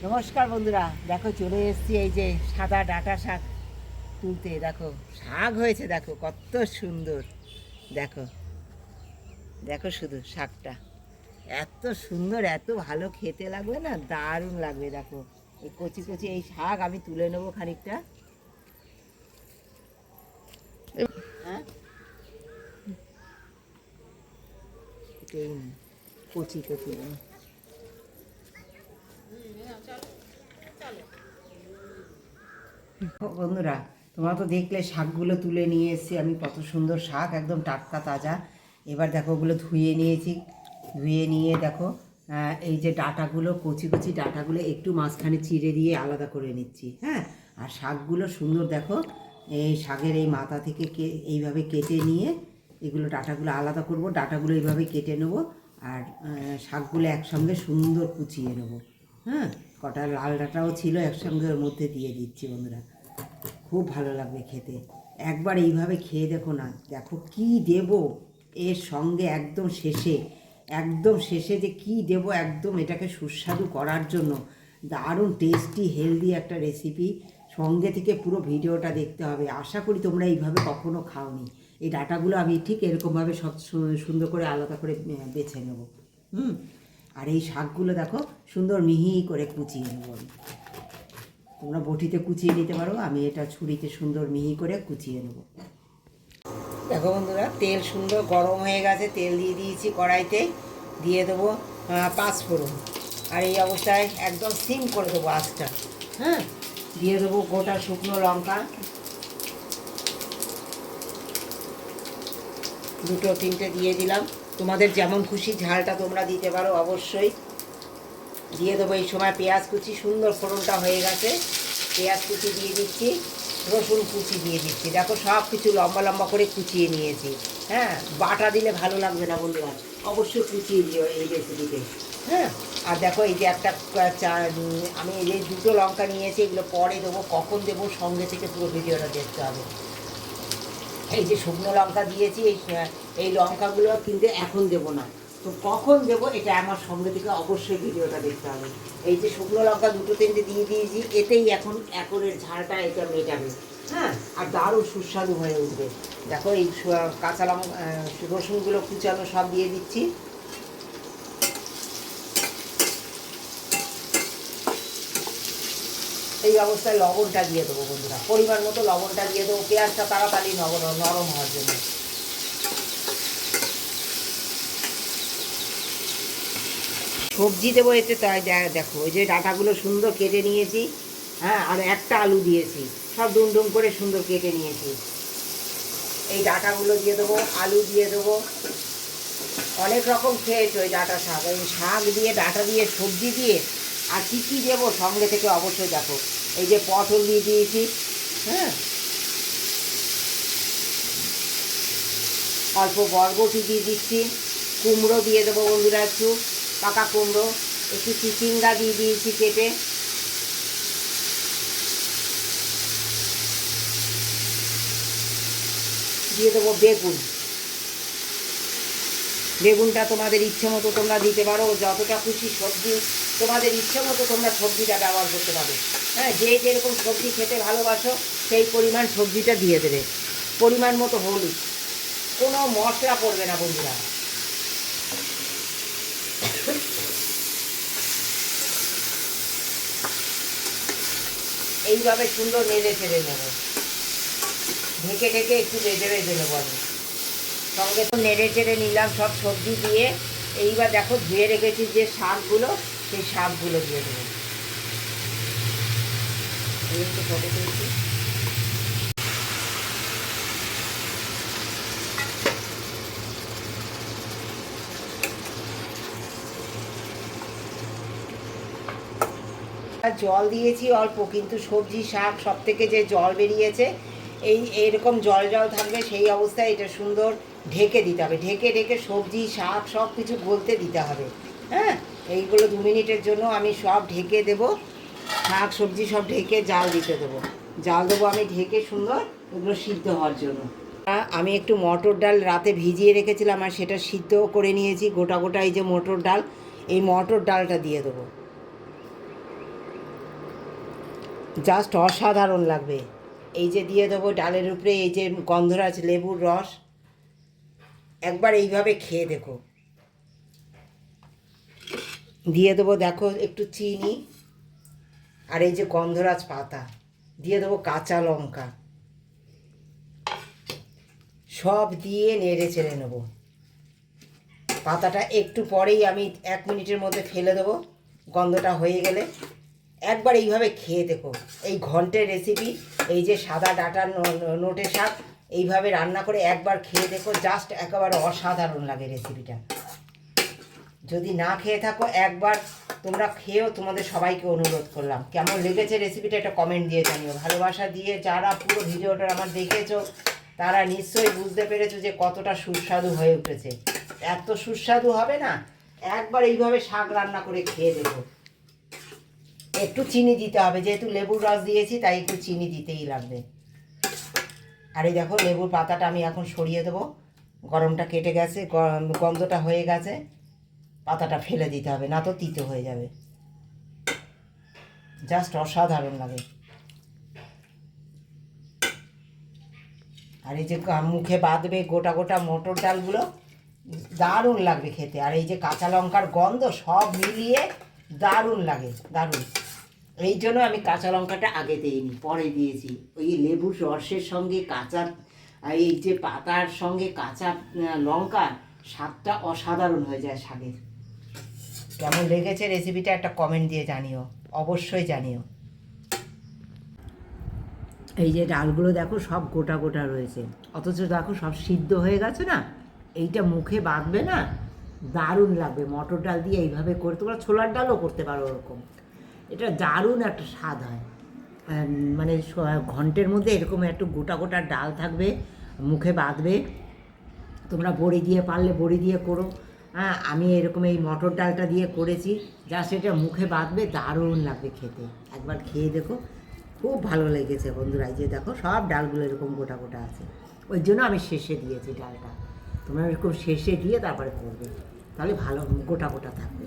নমস্কার বন্ধুরা, দেখো চলে এসেছি এই যে সাদা ডাঁটা শাক তুলতে। দেখো শাক হয়েছে, দেখো কত সুন্দর। দেখো দেখো শুধু শাকটা এত সুন্দর, এত ভালো খেতে লাগবে না, দারুণ লাগবে। দেখো এই কচি কচি এই শাক আমি তুলে নেবো খানিকটা। হ্যাঁ, এই কচি কচি বন্ধুরা, তোমরা তো দেখলে শাকগুলো তুলে নিয়ে এসেছি আমি, কত সুন্দর শাক, একদম টাটকা তাজা। এবার দেখো ওগুলো ধুয়ে নিয়েছি, ধুয়ে নিয়ে দেখো এই যে ডাঁটাগুলো, কচি কচি ডাঁটাগুলো একটু মাঝখানে চিড়ে দিয়ে আলাদা করে নিচ্ছি। হ্যাঁ, আর শাকগুলো সুন্দর দেখো, এই শাকের এই মাথা থেকে এইভাবে কেটে নিয়ে এগুলো ডাঁটাগুলো আলাদা করব, ডাঁটাগুলো এইভাবে কেটে নেবো, আর শাকগুলো একসঙ্গে সুন্দর কুচিয়ে নেবো। হ্যাঁ, কটা লাল ডাঁটাও ছিল একসঙ্গে ওর মধ্যে দিয়ে দিচ্ছি বন্ধুরা, খুব ভালো লাগবে খেতে। একবার এইভাবে খেয়ে দেখো না, দেখো কি দেব এর সঙ্গে একদম শেষে, একদম শেষে যে কি দেব একদম এটাকে সুস্বাদু করার জন্য। দারুণ টেস্টি হেলদি একটা রেসিপি, সঙ্গে থেকে পুরো ভিডিওটা দেখতে হবে। আশা করি তোমরা এইভাবে কখনো খাওনি। এই ডাঁটাগুলো আমি ঠিক এরকমভাবে সব সুন্দর করে আলাদা করে বেছে নেব। আর এই শাকগুলো দেখো সুন্দর মিহি করে কুচিয়ে নেব আমি। তোমরা বটিতে কুচিয়ে নিতে পারো, আমি এটা ছুরিতে সুন্দর মিহি করে কুচিয়ে নেব। দেখো বন্ধুরা, তেল সুন্দর গরম হয়ে গেছে, তেল দিয়ে দিয়েছি কড়াইতে, দিয়ে দেবো পাঁচফোড়ন। আর এই অবস্থায় একদম সিম করে দেবো আঁচটা। হ্যাঁ, দিয়ে দেবো গোটা শুকনো লঙ্কা, দুটো তিনটে দিয়ে দিলাম। তোমাদের যেমন খুশি ঝালটা তোমরা দিতে পারো অবশ্যই। দিয়ে দেবো এই সময় পেঁয়াজ কুচি, সুন্দর ফোড়নটা হয়ে গেছে, পেঁয়াজ কুচি দিয়ে দিচ্ছি, রসুন কুচি দিয়ে দিচ্ছি। দেখো সব কিছু লম্বা লম্বা করে কুচিয়ে নিয়েছি। হ্যাঁ, বাটা দিলে ভালো লাগবে না বন্ধুরা, অবশ্যই কুচিয়ে দিও এই রেসিপিতে। হ্যাঁ, আর দেখো এই যে একটা আমি এই যে দুটো লঙ্কা নিয়েছি, এগুলো পরে দেবো, কখন দেবো সঙ্গে থেকে পুরো ভিডিওটা দেখতে হবে। এই যে শুকনো লঙ্কা দিয়েছি, এই লঙ্কাগুলো কিন্তু এখন দেবো না, তো কখন দেবো এটা আমার সঙ্গে থেকে অবশ্যই ভিডিওটা দেখতে হবে। এই যে শুকনো লঙ্কা দুটো তিনটে দিয়ে দিয়েছি, এতেই এখন একরের ঝালটা এটা মেটাবে। হ্যাঁ, আর দারুণ সুস্বাদু হয়ে উঠবে। দেখো এই কাঁচা লঙ্কা, রসুনগুলো কুচানো সব দিয়ে দিচ্ছি। এই অবস্থায় লবণটা দিয়ে দেবো বন্ধুরা, পরিমাণ মতো লবণটা দিয়ে দেবো, পেঁয়াজটা তাড়াতাড়ি নরম হওয়ার জন্য। সবজি দেবো এতে, তাই দেখো ওই যে ডাঁটাগুলো সুন্দর কেটে নিয়েছি। হ্যাঁ, আর একটা আলু দিয়েছি, সব ডুম ডুম করে সুন্দর কেটে নিয়েছি। এই ডাঁটাগুলো দিয়ে দেবো, আলু দিয়ে দেবো। অনেক রকম খেয়েছো এই ডাঁটা শাক, এই শাক দিয়ে ডাঁটা দিয়ে সবজি দিয়ে আর কী কী দেবো সঙ্গে থেকে অবশ্যই দেখো। এই যে পটল দিয়ে দিয়েছি। হ্যাঁ, অল্প বরবটি দিয়ে দিচ্ছি, কুমড়ো দিয়ে দেবো বন্ধুরা, একটু পাকা কুমড়ো, একটু চিচিঙ্গা দিয়ে দিয়েছি কেটে। দিয়ে দেবো বেগুন, বেগুনটা তোমাদের ইচ্ছে মতো তোমরা দিতে পারো, যতটা খুশি সবজি তোমাদের ইচ্ছে মতো তোমরা সবজিটা ব্যবহার করতে পারো। হ্যাঁ, যে যেরকম সবজি খেতে ভালোবাসো সেই পরিমাণ সবজিটা দিয়ে দেবে। পরিমাণ মতো হলুদ, কোনো মশলা পড়বে না বন্ধুরা। এইভাবে সুন্দর নেড়ে চেড়ে নেবো, ঢেকে ঢেকে একটু ভেজে ভেজে নেবো আমি। সঙ্গে তো নেড়ে চেড়ে নিলাম সব সবজি দিয়ে। এইবার দেখো ধুয়ে রেখেছি যে শাকগুলো, সেই শাকগুলো দিয়ে দেবো। একটু ফটো তুলছি। জল দিয়েছি অল্প, কিন্তু সবজি শাক সব থেকে যে জল বেরিয়েছে, এইরকম জল জল থাকবে, সেই অবস্থায় এটা সুন্দর ঢেকে দিতে হবে। ঢেকে ঢেকে সবজি শাক সব কিছু গলতে দিতে হবে। হ্যাঁ, এইগুলো 2 মিনিটের জন্য আমি সব ঢেকে দেবো, শাক সবজি সব ঢেকে জাল দিতে দেবো। জাল দেবো আমি ঢেকে সুন্দর, ওগুলো সিদ্ধ হওয়ার জন্য। আমি একটু মটর ডাল রাতে ভিজিয়ে রেখেছিলাম, আর সেটা সিদ্ধ করে নিয়েছি গোটা গোটা। এই যে মটর ডাল, এই মটর ডালটা দিয়ে দেবো। জাস্ট অসাধারণ লাগবে। এই যে দিয়ে দেবো ডালের উপরে এই যে গন্ধরাজ লেবুর রস, একবার এইভাবে খেয়ে দেখো। দিয়ে দেবো দেখো একটু চিনি, আর এই যে গন্ধরাজ পাতা, দিয়ে দেবো কাঁচা লঙ্কা, সব দিয়ে নেড়ে চেড়ে নেবো। পাতাটা একটু পরেই আমি 1 মিনিটের মধ্যে ফেলে দেবো, গন্ধটা হয়ে গেলে। একবার এইভাবে খেয়ে দেখো। এই ঘন্টের রেসিপি, এই যে সাদা ডাঁটার নোটে শাক, এইভাবে রান্না করে একবার খেয়ে দেখো, জাস্ট একেবারে অসাধারণ লাগে রেসিপিটা। যদি না খেয়ে থাকো একবার তোমরা খেয়েও, তোমাদের সবাইকে অনুরোধ করলাম। কেমন লেগেছে রেসিপিটা এটা কমেন্ট দিয়ে জানিও। ভালোবাসা দিয়ে যারা পুরো ভিডিওটা আমার দেখেছো তারা নিশ্চয়ই বুঝতে পেরেছো যে কতটা সুস্বাদু হয়ে উঠেছে। এত সুস্বাদু হবে না, একবার এইভাবে শাক রান্না করে খেয়ে দেখো। একটু চিনি দিতে হবে, যেহেতু লেবুর রস দিয়েছি তাই একটু চিনি দিতেই লাগবে। আর এই দেখো লেবুর পাতাটা আমি এখন সরিয়ে দেবো, গরমটা কেটে গেছে, গন্ধটা হয়ে গেছে। পাতাটা ফেলে দিতে হবে, না তো তিতো হয়ে যাবে। জাস্ট অসাধারণ লাগে। আর এই যে মুখে বাঁধবে গোটা গোটা মটর ডালগুলো, দারুণ লাগবে খেতে। আর এই যে কাঁচা লঙ্কার গন্ধ, সব মিলিয়ে দারুণ লাগে, দারুণ। এই জন্য আমি কাঁচা লঙ্কাটা আগে দিইনি, পরে দিয়েছি। ওই লেবুর রসের সঙ্গে কাঁচা, এই যে পাতার সঙ্গে কাঁচা লঙ্কা, স্বাদটা অসাধারণ হয়ে যায় শাকের। কেমন লেগেছে রেসিপিটা একটা কমেন্ট দিয়ে জানিও, অবশ্যই জানিও। এই যে ডালগুলো দেখো সব গোটা গোটা রয়েছে, অথচ দেখো সব সিদ্ধ হয়ে গেছে না। এইটা মুখে বাঁধবে না, দারুণ লাগবে। মটর ডাল দিয়ে এইভাবে করে, তোমরা ছোলার ডালও করতে পারো ওরকম। এটা দারুণ একটা স্বাদ হয়। মানে ঘন্টের মধ্যে এরকম একটু গোটা গোটা ডাল থাকবে, মুখে বাঁধবে। তোমরা বড়ি দিয়ে পারলে বড়ি দিয়ে করো। হ্যাঁ, আমি এরকম এই মটর ডালটা দিয়ে করেছি, যা সেটা মুখে বাঁধবে, দারুণ লাগবে খেতে। একবার খেয়ে দেখো, খুব ভালো লেগেছে বন্ধুরা। এই যে দেখো সব ডালগুলো এরকম গোটা গোটা আছে, ওই জন্য আমি শেষে দিয়েছি ডালটা। তোমরা এরকম শেষে দিয়ে তারপরে করবে, তাহলে ভালো গোটা গোটা থাকবে।